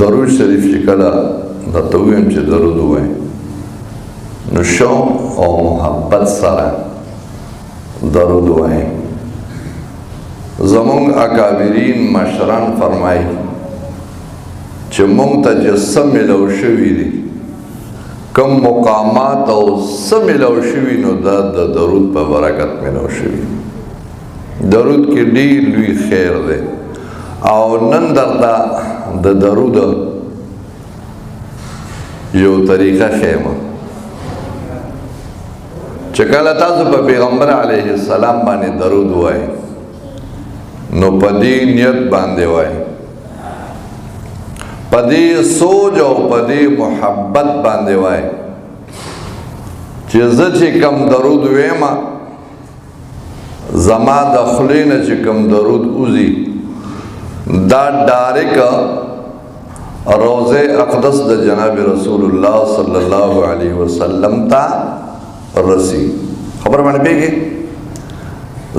درود شریف چې کله درته ووایم چې درود ووایې نو شوق او محبت سره درود ووایې. زمونږ اکابرین مشران فرمایي چې مونږ ته چې څه میلو شوي دي، کم مقامات او څه میلو شوي، نو دا د درود په برکت میلو شوي. درود کې ډېر لوی خیر دی. او نن درته د درود یو طریقه ښیم چې کله تاسو په پیغمبر علیه السلام باندې درود وایئ نو په دې نیت باندې وایئ، په دې سوچ او په دې محبت باندې وایئ چې زه چې کم درود ویم زما د خولې نه چې کم درود وځي دا ډایرک روضه اقدس د جناب رسول الله صلی الله علیه وسلم ته رسی. خبر باندې پیږي؟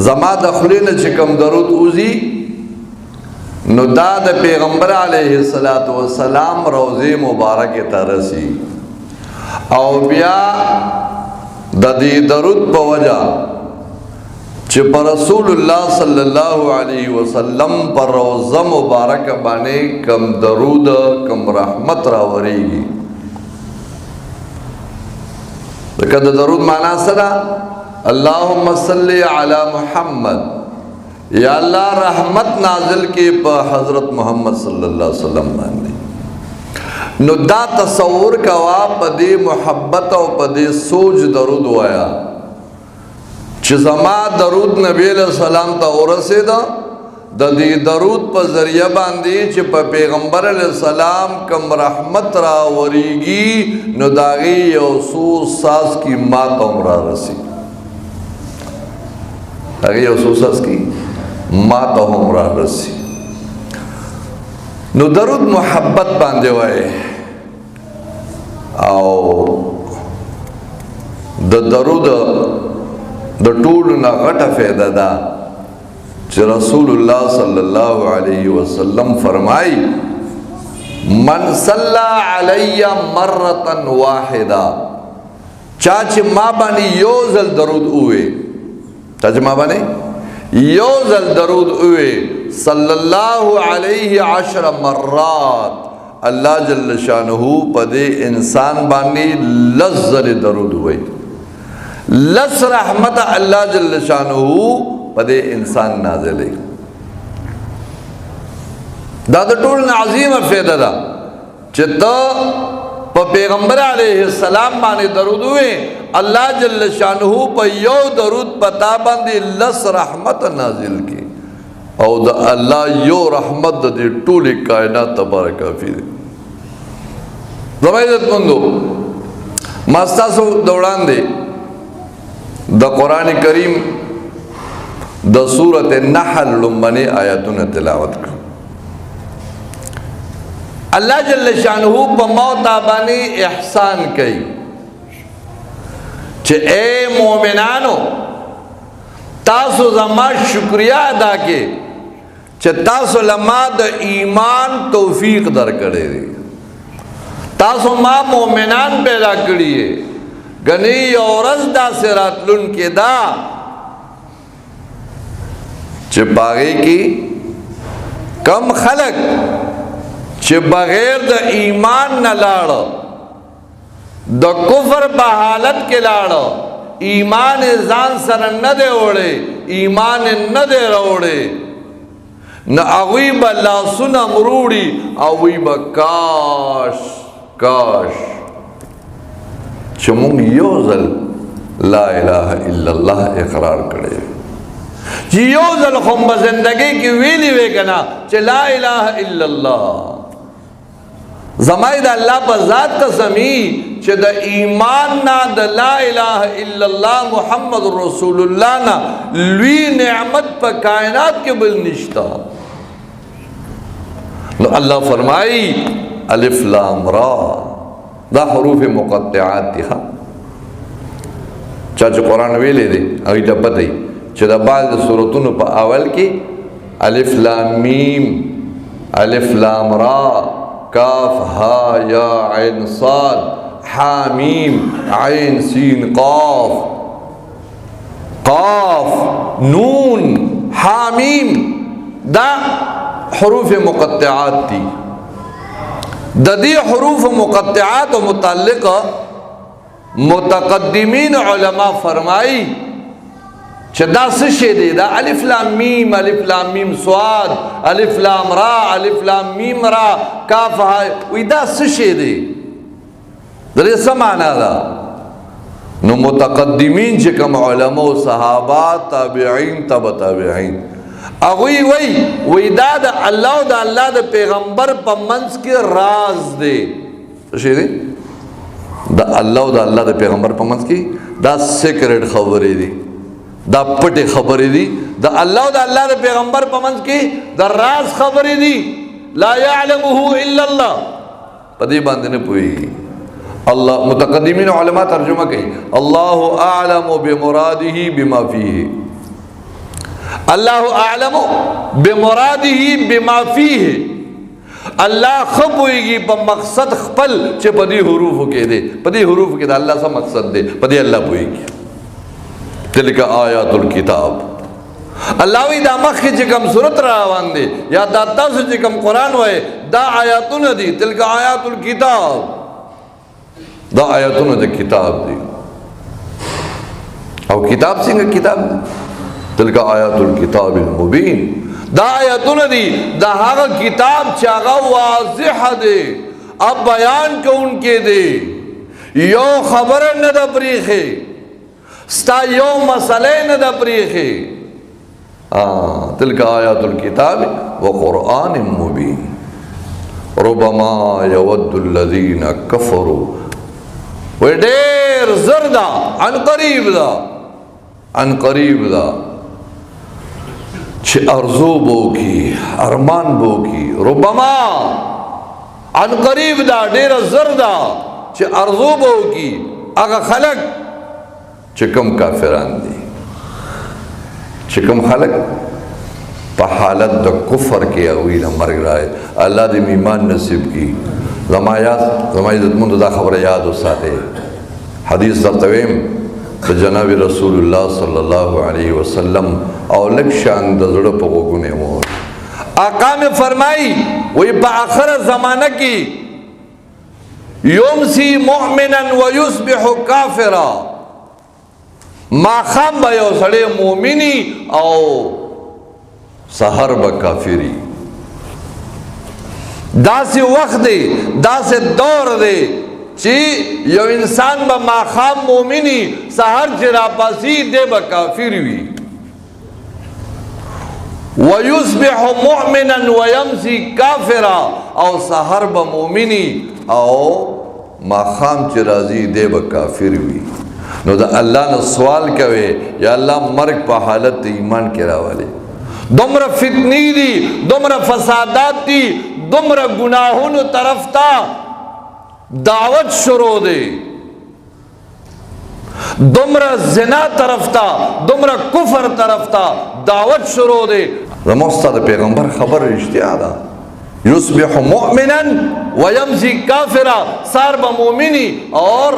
زما د خولې نه چې کوم درود وځي نو دا د پیغمبر علیه السلام روضه مبارکه ته رسی. او بیا د دې درود په وجه چې پر رسول الله صلی الله علیه وسلم پر روضه مبارک باندې کم درود کم رحمت راوریږي. لکه د درود معنا څه ده؟ اللهم صل علی محمد، یا الله رحمت نازل کې په حضرت محمد صلی الله علیه وسلم باندې. نو دا تصور کوا په دې محبت او په دې سوچ درود وایا چې زما درود نبی علیہ السلام ته ورسېده، د دې درود په ذریعہ باندې چې په پیغمبر علیہ السلام کم رحمت را وریږي نو د هغې یو څو څاڅکي ما ته هم را رسي، هغې یو څو څاڅکي ما ته هم را رسي. نو درود محبت باندې وایي. او د درود د ټولو نه غټه فایده ده چې رسول الله صلی الله علیه وسلم فرمایي من صلی علی مرة واحده، چا چې ما باندې یو ځل درود ووایي، چا چې ما باندې یو ځل درود ووایي صلی الله علیه 10 مرات، الله جل شانه په دې انسان باندې 10 ځلې درود ووایي. 10 رحمت اللہ جل شانہ پدے انسان نازلے. دا ټول عظیم فائدہ دا چې ته په پیغمبر علیہ السلام باندې درود وې، الله جل شانہ په یو درود پتا باندې 10 رحمت نازل کی. او دا الله یو رحمت د ټول کائنات تبارک کافی دی. زما عزت مندو ما ستاسو دوڑان دی د قرآن کریم د سورت نحل لمبنی آیاتونه تلاوت کړو. الله جل شانہ په موت باندې احسان کوي چې اے مومنانو تاسو زما شکریا ادا کړئ چې تاسو لما د ایمان توفیق درکړی دی، تاسو ما مومنان پیدا کړی گنی یورز دا سراتلن کے دا چھ باغی کی کم خلق چھ بغیر دا ایمان نہ لاڑا، دا کفر بحالت کے لاڑا، ایمان زان سر نہ دے اوڑے، ایمان نہ دے روڑے، نہ اغوی با لاسونا مروڑی، اغوی با کاش کاش چې مونږ یو ځل لا اله الا الله اقرار کړی، چې یو ځل خو په زندګۍ کې ویلي وې که نه چې لا اله الا الله. زما د الله په ذات قسمي چې د ایمان نه د لا اله الا الله محمد رسول الله نه لوی نعمت په کائنات کې بل نشته. نو الله فرمایي الف لام را دا حروف مقطعات دي. چا چې قرآن ویلې دی هغې ته پته وي چې د بعض سورتونو په اول کې الف لام میم، الف لام را، کاف ہا یا عین صاد حامیم عین سین قاف قاف نون حامیم دا حروف مقطعات تھی. دا دی حروف مقطعات و متعلق متقدمین علماء فرمائی چھ دا سشے دے دا الف لام میم صاد الف لام را الف لام میم را کاف ہا وی دا سشے دے دا دے سمانا دا نو متقدمین چکم علماء صحابہ تابعین تبع تابعین اگوی وی دا اللہ دا پیغمبر پا منس کے راز دے سشے دے دا اللہ دا پیغمبر پا منس کی دا سیکرٹ خبری دی دا پٹے خبری دی دا اللہ دا پیغمبر پا منس کی دا راز خبری دی لا یعلمہ الا اللہ پدی باندنے پوئی اللہ متقدمین علماء ترجمہ کہی اللہ اعلم بمرادہ بما فیہ اللہ اعلم بمرادہ بما فیہ اللہ خب ہوئی گی پا مقصد خپل چھے پدی حروف کے دے پدی حروف کے دے اللہ سا مقصد دے پدی اللہ ہوئی گی تلک آیات الکتاب اللہ وی دا مخی چکم صورت راوان دے یا دا تاس چکم قرآن ہوئے دا آیاتون دی تلک آیات الکتاب دا آیاتون دی کتاب دی او کتاب سنگا کتاب دی تلک آیات الکتاب المبین دا آیاتون دی دا ہاگا کتاب چاگا واضح دے اب بیان کو ان کے دے یو خبر ندا پریخے ستا یو مسئلے ندا پریخے تلک آیات الکتاب وقرآن مبین ربما یود الذین کفروا وی دیر زردہ عن قریب دا چھ ارزو بو کی ارمان بو کی ربما عن قریب دا دیر زردہ چھ ارزو بو کی اگا خلق چکم کافران دی چکم خلق پا حالت دا کفر کے اویل مرگ رائے اللہ دی ایمان نصیب کی زمائی مند دا خبر یاد و ساتے حدیث دا تویم تو جناب رسول اللہ صلی اللہ علیہ وسلم اولک شان دا زڑا پا گونے مور آقا میں فرمائی وہی پا آخر زمانہ کی یومسی مؤمنا ویسبح کافرا ما خام با یو سڑے مومنی او سحر با کافری دا سے وقت دے دا سے دور دے چی یو انسان با ما خام مومنی سحر چرا پاسی دے با کافری وی ویسبح مؤمنا ویمسی کافرا او سحر با مومنی او ما خام چرازی دے با کافری وی نو دا اللہ نے سوال کوئے یا اللہ مرگ پا حالت ایمان کے راوالے دمرا فتنی دی دمرا فسادات دی دمرا گناہون طرف تا دعوت شروع دے دمرا زنا طرف تا دمرا کفر طرف تا دعوت شروع دے رموستا دا پیغمبر خبر اشتیا دا یصبح مؤمنا ویمزی کافرا سار با مومنی اور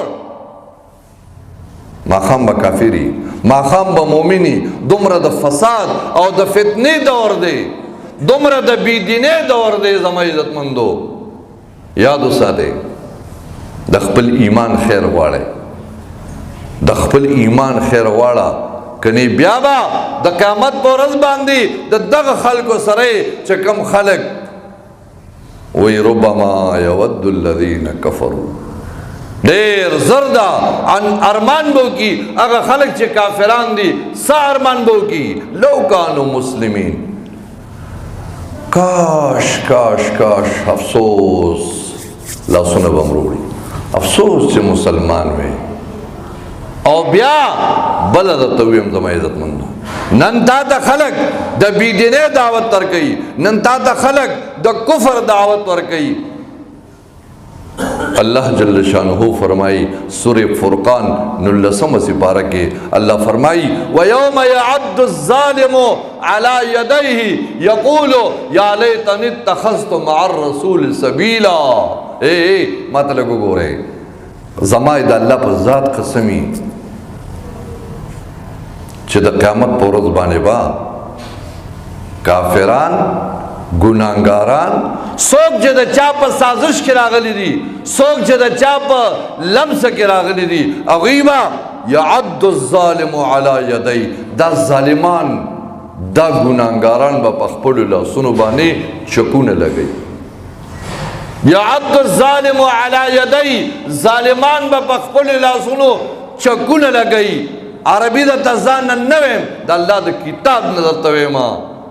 ماخام با کافری ماخام با مومنی دمرا دا فساد او دا فتنی دور دے دمرا دا بیدینے دور دے زمائی عزت مندو یادو ساتے دا خپل ایمان خیر واڑے دا خپل ایمان خیر واڑا کنی بیابا دا قیامت پا رز باندی دا دغ خلق و سرے چکم خلق وی ربما یود الذین کفروا دیر زردہ ارمان بو کی اگر خلق چے کافران دی سا ارمان بو کی لو کانو مسلمین کاش کاش کاش افسوس لا سنب امروڑی افسوس چے مسلمان میں او بیا بلد تویم زمان عزت مندو نن تا تا خلق دا بیدینے دعوت تر کئی نن تا تا خلق دا کفر دعوت تر کئی اللہ جل شانہ فرمائی سورہ فرقان 19 سپارہ کے اللہ فرمائی وَيَوْمَ يَعَدُّ الظَّالِمُ عَلَى يَدَيْهِ يَقُولُ يَا لَيْتَنِي اتَّخَذْتُ مَعَ الرَّسُولِ سَبِيلًا مطلب گو رہے زمائی دا اللہ پر ذات قسمی چھ دا قیامت پورز بانے با کافران گناہگاران سوک جے دا چاپ سازش کی راغلی دی سوک جے دا چاپ لمس کی راغلی دی اغیبا یعد الظالم علی یدی دا ظالمان دا گناہگاران با پخپل اللہ سنو بانے چکون لگئی یعد الظالم علی یدی ظالمان با پخپل اللہ سنو چکون لگئی عربی دا تزان نویم دا اللہ دا کتاب ندرتویم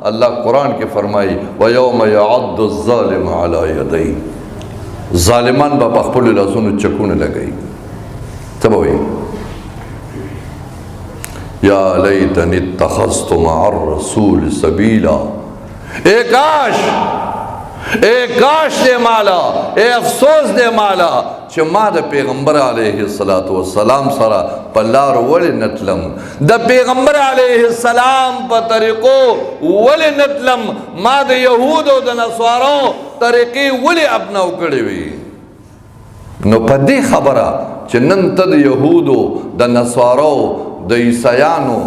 اللہ قرآن کے فرمائی وَيَوْمَ يَعَدُّ الظَّالِمُ عَلَى يَدَيْهِ ظالمان با پخپل لازون چکون لگئی تب ہوئی یا لیتنی اتخذت مع الرسول سبیلا اے کاش دے مالا اے افسوس دے مالا چھ ما دا پیغمبر علیہ السلام سرا پلار ولی نتلم دا پیغمبر علیہ السلام پا طریقو ولی نتلم ما دا یہود و دا نصواروں طریقی ولی اپنا اکڑی وی نو پا دی خبرہ چھ نن تد یہود و دا نصواروں دا عیسیانو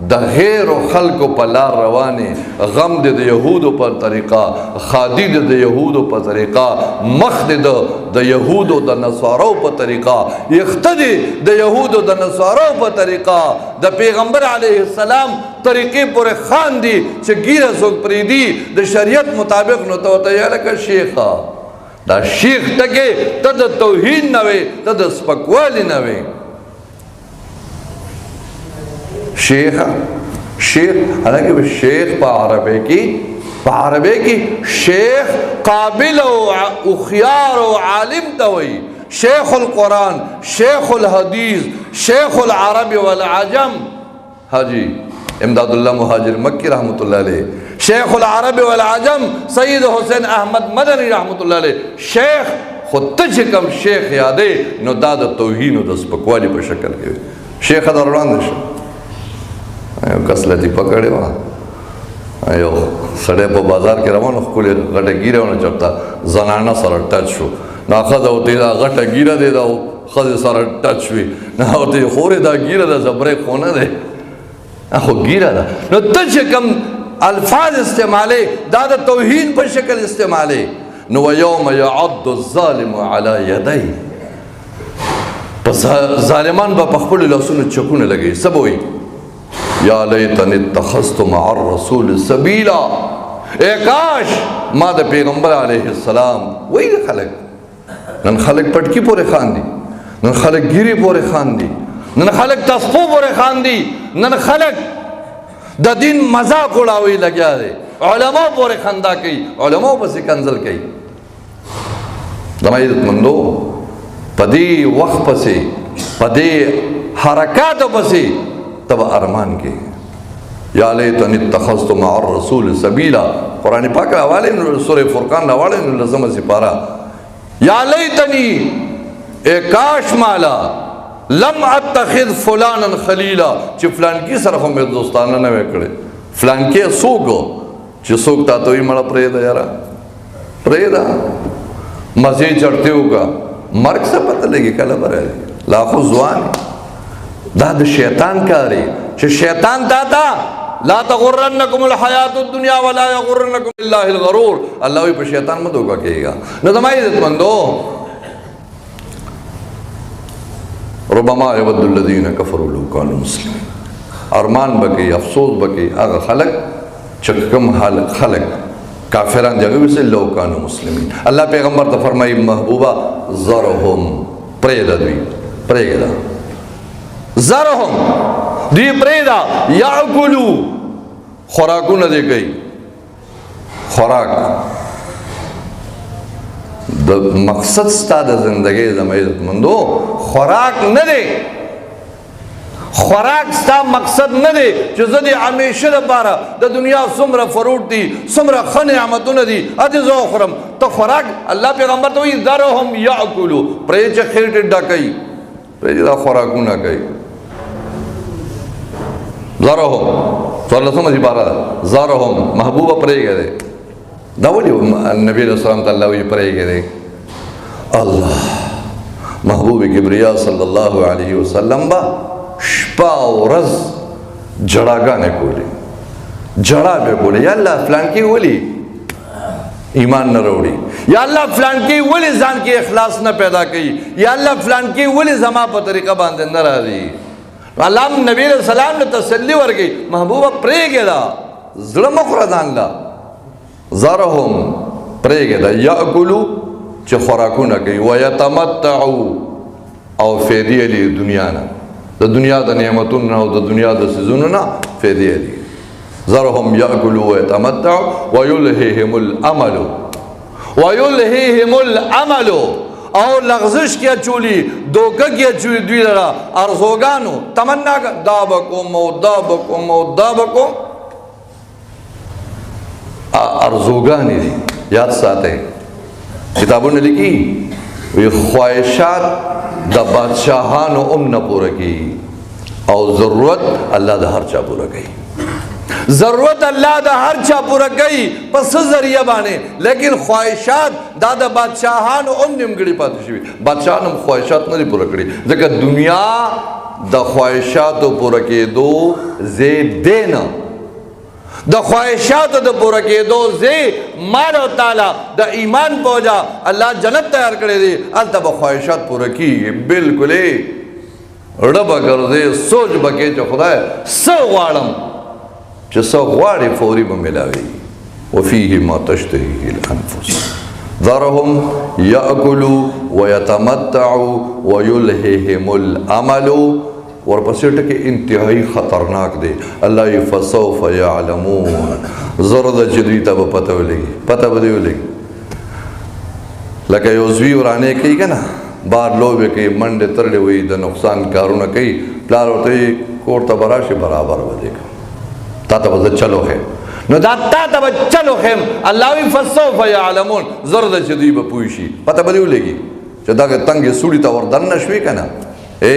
دا غیر و خلق پا لار روانے غم دے دا یہودو پا طریقہ خادی دے دا یہودو پا طریقہ مخ دے دا یہودو دا نصارو پا طریقہ اختدی دا یہودو دا نصارو پا طریقہ دا پیغمبر علیہ السلام طریقے پر خان دی چھ گیرہ سوک پریدی دا شریعت مطابق نوتا ہوتا یا لکا شیخا دا شیخ تکے تا دا توہین نوے تا دا سپکوالی نوے شیخ حالانکہ وہ شیخ پا عربے کی شیخ قابل و اخیار و عالم توئی شیخ القرآن شیخ الحدیث شیخ العرب والعجم حاجی امداد اللہ مہاجر مکی رحمت اللہ علیہ شیخ العرب والعجم سید حسین احمد مدنی رحمت اللہ علیہ شیخ خود تجھکم شیخ یادے نو داد توہین و دس پکوالی پر شکل کے شیخ در روان دشو کسلتی پکڑے وہاں یو سڑے پا بازار کے روانو کھولے غٹا گیرے ہونا چڑتا زنانا سر ٹچ شو نا خدا ہوتی دا غٹا گیرہ دے دا خدا سر ٹچ ہوئی نا ہوتی خوری دا گیرہ دا زبرے خونا دے خو گیرہ دا نو تجھ کم الفاظ استعمالے دا دا توہین پر شکل استعمالے نو یوم یعد الظالم علی یدی پس ظالمان با پخپل لحسن چکونے لگے سب ہوئی یا لیتن اتخذت مع الرسول سبیلا اے کاش ما دا پیغمبر علیہ السلام وہی دا خلق نن خلق پٹکی پورے خان دی نن خلق گیری پورے خان دی نن خلق تصفو پورے خان دی نن خلق دا دین مذاق اڑاوی لگیا دے علماء پورے خاندہ کئی علماء پسی کنزل کئی دمائیدت مندو پدی وقت پسی پدی حرکات پسی تب ارمان کے یا لیتن اتخذت مع الرسول سبیلا قرآن پاک حوالے سورہ فرقان حوالے لازم سپارہ یا لیتنی اے کاش مالا لم اتخذ فلانا خلیلا چی فلان کی صرف ہمیں دوستانہ نوے کڑے فلان کی سوکو چی سوکتا تو ہی مڑا پریدہ یارا پریدہ مزید چڑھتے ہوگا مرگ سے پتہ لگی کلا برے لاکھو زوان دا دا شیطان کاری چھ شیطان داتا لا تغرنکم الحیات الدنیا ولا یغرنکم اللہ الغرور اللہ ہوئی پر شیطان مت ہوگا کہے گا نظمائی عزت مندو ربما یود الذین کفروا لو کانوا مسلمین ارمان بکی افسوس بکی اگر خلق چکم خلق کافران جگہ سے لو کانوا مسلمین اللہ پیغمبر تا فرمائی محبوبہ ذرہم پریدہ دوی پریدہ ذرہم دی پریدہ یعکلو خوراکو نہ دے گئی خوراک مقصد ستا دا زندگی دا عزت مندو خوراک نہ دے خوراک ستا مقصد نه دی چې زه دې همیشه دپاره د دنیا څومره فروټ دي څومره ښه نعمتونه دي ادې زه وخورم ته خوراک الله پیغمبر ته وایي ذرهم یاکلو پرېږدې چې خېټې ډکوي پرېږدې دا خوراکونه کوي ذرهم څوارلسمه سپاره ده ذرهم محبوبه پرېږدې دا ولې نبي علیه السلام ته الله وایي پرېږدې الله محبوب کبریا صلی الله علیه وسلم با شپه او ورځ جړاګانې کولې جړا به کولې یا الله فلانکي ولې ایمان نه راوړي یا الله فلانکي ولې ځان کې اخلاص نه پیدا کوي یا الله فلانکي ولې زما په طریقه باندې نه راځي الله نبی علیہ السلام نے تسلی ورکړي محبوبه پرېږده زړه مه خوره ځان له ذرهم پرېږده یاکلو چې خوراکونه کوي ویتمتعو او فیدې لي دنیا نه د دنیا د نعمتونو نه او د دنیا د څیزونو نه فیدې لي ذرهم یاکلو ویتمتعو ویلههم الامل او لغزش کیا چولی دوکه کیا چولی دوی لرا ارزوگانو تمنا دا بکم او دا بکم او دا بکم ارزوگانی دی یاد ساتے کتابوں نے لکھی وی خواہشات دا بادشاہانو نہ پورا کی او ضرورت اللہ دا ہر چا پورا کی ضرورت اللہ دا ہر چا پورا گئی پس ذریعہ بانے لیکن خواہشات دا بادشاہان نمگڑی پاتی شوی بادشاہان ہم خواہشات نہیں پورا کری ذکر دنیا دا خواہشات پورا کے دو دینا دا خواہشات دا پورا کے دو مال و تعالی دا ایمان پہنچا اللہ جنت تیار کرے دے التا با خواہشات پورا کی بالکل ربا کر دے سوچ بکے چا خدا ہے سو غارم چې څه غواړې فوري به ملاوي وفيه ما تشتهيه الانفس ذرهم یاکلوا ویتمتعوا ویلههم الامل ورپسې ټکي انتهایی خطرناک دی الله یې فسوف یعلمون زرد جدوی ته به پته ولګي پته به دی ولګي لکه یو زوی ورانې کوي که نه بار لوبې کوي منډې ترړې وي د نقصان کارونه کوي پلار ورته کور ته به راشي برابر به دی تا تا بزد چلو خیم نو دا تا تا بزد چلو خیم اللہ وی فسوف یعلمون زرد چدوی با پوشی پتہ بدیو لگی چا دا کہ تنگی سوڑی تا وردن نشوی کنا اے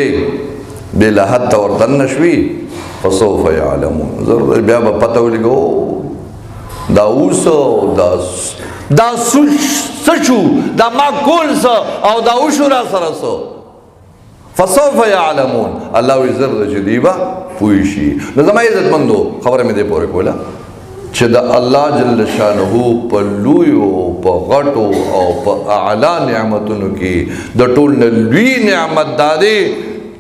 بے لحد تا وردن نشوی فسوف یعلمون زرد بیا با پتہ لگو دا اوسو دا سشو دا ما کول سو او دا اوشو را سرسو فسوف یعلمون اللہ وی زرد چدیبا پویشی نظام عزت مندو خبر میں دے پورے کولا چھ دا اللہ جل شانہو پا لویو پا غٹو او پا اعلا نعمتنو کی دا ٹول نلوی نعمت دادے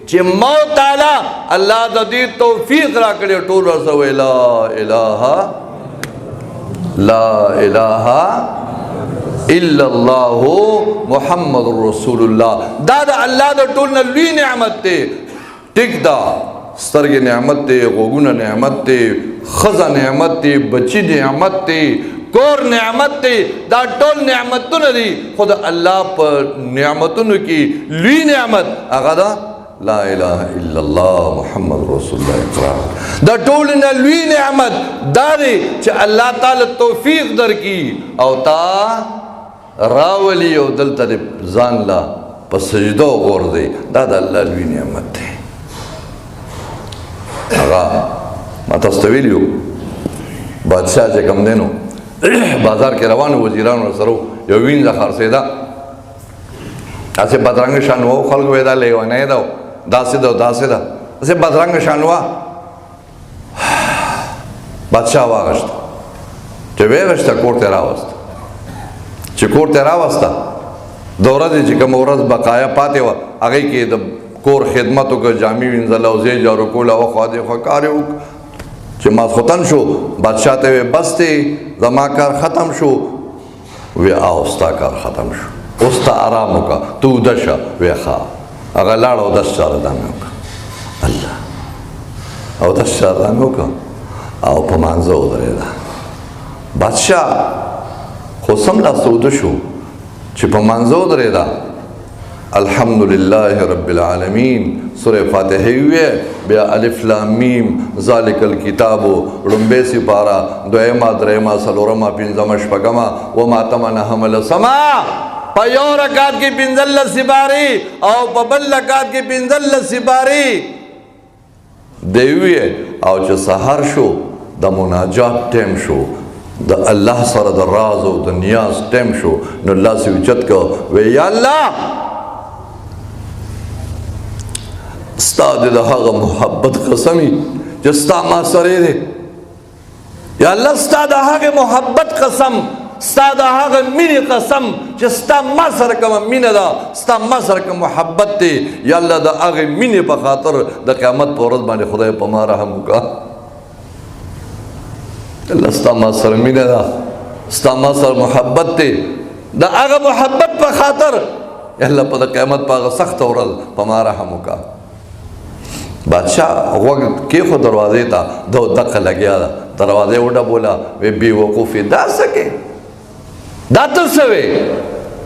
چھ موت آلا اللہ دا دی توفیق را کرے ٹول رسوے لا الہ الا اللہ محمد رسول اللہ دا اللہ دا ٹول نلوی نعمت تے ٹک دا سترگ نعمت تے غوگون نعمت تے خزا نعمت تے بچی نعمت تے کور نعمت تے دا ٹول نعمتون دی خود اللہ پر نعمتون کی لوی نعمت آگا دا لا الہ الا اللہ محمد رسول اللہ اقرار دا ٹول لوی نعمت دا دی چھ اللہ تعالی توفیق در کی او تا راولی او دلتا دی زان لا پس سجدو غور دی دا اللہ لوی نعمت تے آغا ما تستویلیو بادشاہ چه کم دینو بازار کے روانو وزیرانو رسرو یو وینزا خرسے دا اسے بدرنگ شانوو خلقو ایدا لیوانے داو داسی دا اسے بدرنگ شانوا بادشاہ واغشتا چه ویغشتا کور تیرا وستا چه کور تیرا وستا دورا دی چه کم ورز بقایا پاتے وا اگئی که دا کور خدمتو که جامی وینزل او زی جارو کولا او خواده خواکاری او چه ماز ختم شو بادشاہ تے وی بستے زما کار ختم شو وی آستا کار ختم شو استا آرامو کا تو دشا وی خوا اگا لارو دس چار دامیو کا اللہ او دس چار دامیو کا او پمانزو دره دا بادشاہ خو سملا سودو شو چه پمانزو دره دا الحمدللہ رب العالمین سورہ فاتحہ ہوئے بیا الف لام میم ذالک الکتاب رنبے سپارا دویما دریما سلورما پنزم شپگما وما تمن حمل سما پا یو رکات کی پنزل سپاری او پا بل رکات کی پنزل سپاری دیوئے او چه سحر شو دا مناجات ٹیم شو دا اللہ سر دا راز و دا نیاز ٹیم شو نو اللہ سے وچت کو وی یا اللہ ستا دا حق محبت قسمی جستا ما سرے دے یا اللہ ستا دا حق محبت قسم ستا دا حق مینی قسم جستا ما سرکم مین دا ستا ما سرکم محبت تے یا اللہ دا حق مینی بخاطر دا قیامت پورت بانے خدای پا ما رحمو کا اللہ ستا ما سر مین دا ستا ما سر محبت تے دا حق محبت پا خاطر یا اللہ پا دا قیامت پا سخت ورد پا ما رحمو کا بادشاہ وقت کی خود دروازے تا دو دق لگیا دا دروازے اڑا بولا وی بی وقوفی دا سکے دا تو سوے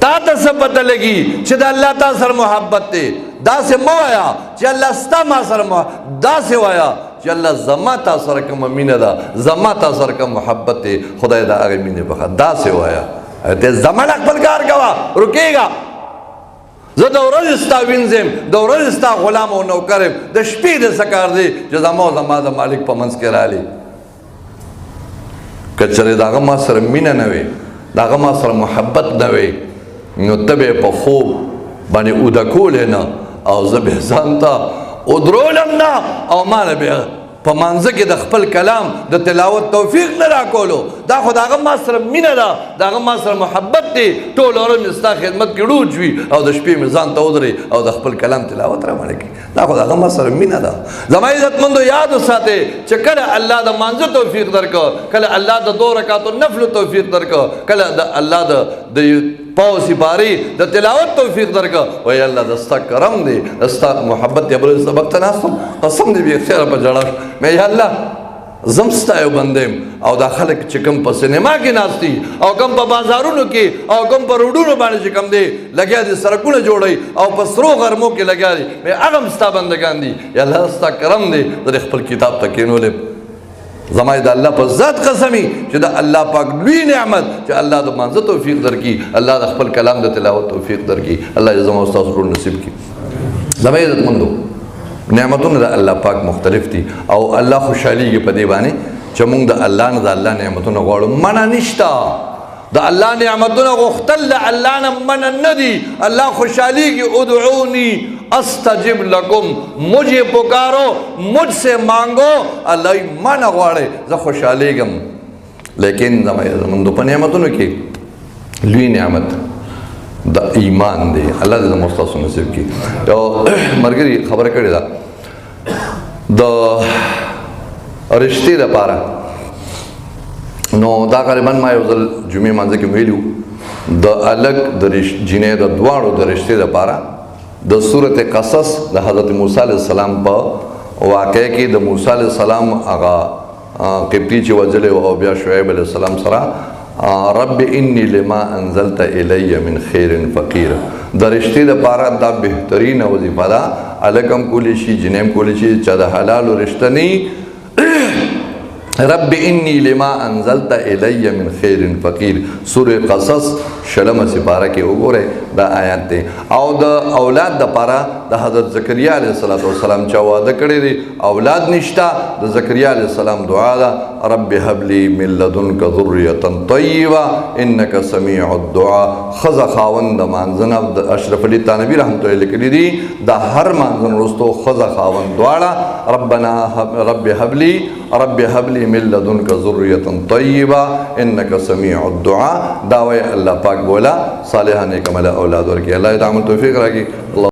تا تا سب پتہ لگی چھے دا اللہ تا سر محبت تے دا سے مو آیا چھے اللہ ستا ما سر محبت دا سے آیا چھے اللہ زما تا سر کم امین دا زما تا سر کم محبت تے خدای دا آگے مین بخا دا سے آیا تے زمان اقبل کار گوا رکے گا زه د ورځې ستا وینځم د ورځې ستا غلام او نوکر یم د شپې د څه کار دی چې زما او زما د مالک په منځ کې رالي که چېرې د هغه ما سره مینه نه وي د هغه ما سره محبت نه وي نو ته به یې په خوب باندې اوده کولې نه او زه به ځان ته ودرولم نه او ما نه به په مانځه کې د خپل کلام د تلاوت توفیق نه راکولو دا خو د هغه ما سره مینه ده د هغه ما سره محبت دی ټول عمر مې ستا خدمت کې ډوج وي او د شپې مې ځان ته ودرې او د خپل کلام تلاوت رامنډه کړي دا خو د هغه ما سره مینه ده زما عزتمندو یاد وساتئ چې کله الله د مانځه توفیق درکړه کله الله د 2 رکعاتو نفل توفیق درکړه کله د الله د پاو سپاری د تلاوت توفیق درکړه وای الله دستا کرم دی دستا محبت دی بل سبق تناسم قسم دی بی اختیار په جړه مې یا الله زمستا یو بندم او دا خلک چې کوم په سینما کې ناشتي او کوم په بازارونو کې او کوم په روډونو باندې چې کوم دی لګیا دي سرکونه جوړي او په سرو غرمو کې لګیا دي مې هغه مستا بندگان دي یا الله دستا کرم دی د خپل کتاب ته کېنولې زما د الله په ذات قسمی چې د الله پاک لوی نعمت چې الله د مانځه توفیق درکړي الله د خپل کلام د تلاوت توفیق درکړي الله زما استاد ټول نصیب کړي زما عزتمندو نعمتونه د الله پاک مختلف دي او الله خوشحاليږي په دې باندې چې موږ د الله نه د الله نعمتونه غواړو منع نشته د الله نعمتونه غوښتل د الله نه منع نه دي الله خوشحاليږي ادعوني استجب لکم مجھے پکارو مجھ سے مانگو اللہ من غواړي زه خوشحالیږم لیکن زموږ په نعمتونو کې لوی نعمت د ایمان دی الله دې موږ تاسو نصیب کړي او مرګري خبره کړې ده د رشتې لپاره نو دا غالبا ما یو ځل جمعې مانځه کې ویلو د الګ د جنې د دواړو د رشتې لپاره د سورت قصص د حضرت موسی علیہ السلام په واقع کې د موسی علیہ السلام هغه قبطی چې وجلې او بیا شعیب علیہ السلام سره رب انی لما انزلت الی من خیر فقیر د رشتې لپاره دا بهترین وظیفه ده الکم کولی شي جنیم کولی شي چې د حلال رشته نه رب انی لما انزلت الی من خیر فقیر سورہ قصص شلم سپارہ کې وګوره دا آیات دی او د اولاد د پاره د حضرت زکریا علیہ السلام چا واده کړی دی اولاد نشتا د زکریا علیہ السلام دعا ده رب هب لی من لدنک ذریه طیبه انک سمیع الدعاء خذ خاوند مانځنه د اشرف علی تنبی رحمت الله لیکلی دی د هر مانځن رستو خذ خاوند دعا ربنا رب هب لی من لدنک ذریه طیبه انک سمیع الدعاء دا وی الله پاک بولا صالحہ نیک عمل اولاد ورکی اللہ تعالی توفیق راکی.